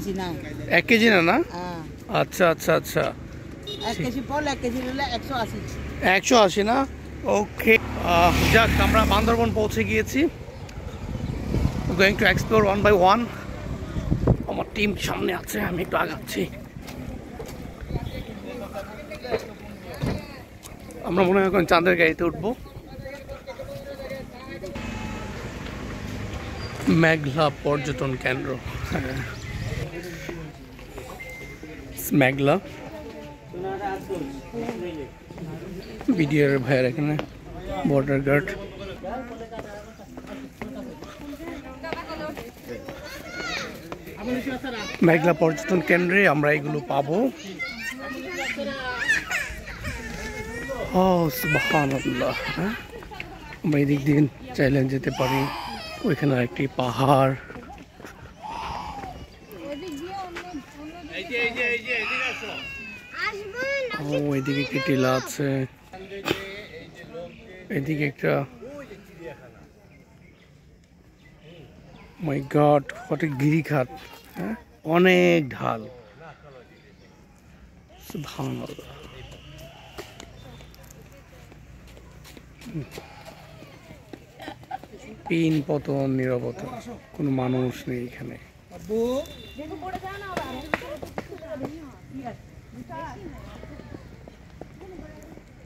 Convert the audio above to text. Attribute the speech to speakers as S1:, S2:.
S1: 1 KG না? আচ্ছা আচ্ছা আচ্ছা,
S2: 1 কেজি পল 1 কেজি নিলে 180।
S1: 180 না? ওকে, যাক আমরা বান্দরবন পৌঁছে গিয়েছি। Going to explore 1 by 1। আমার টিম সামনে আছে, আমি একটু আগাচ্ছি। আমরা মনে হয় এখন চাঁদের গাড়িতে উঠবো। মেঘলা পর্যটন কেন্দ্র, মেঘলা বিডিআর ভাইয়ের এখানে বর্ডার গার্ড। মেঘলা পর্যটন কেন্দ্রে আমরা এগুলো পাবো। ও সুবহানাল্লাহ, আমরা এদিক দিয়ে চাইলে যেতে পারি। ওইখানে একটি পাহাড়, ওইদিকে একটি টিলা আছে, এদিকে একটা, মাই গড হোয়াট এ গিরিখাত, অনেক ঢাল, সুবহানাল্লাহ। পিন পতন, নীরবতা, কোনো মানুষ নেই এখানে।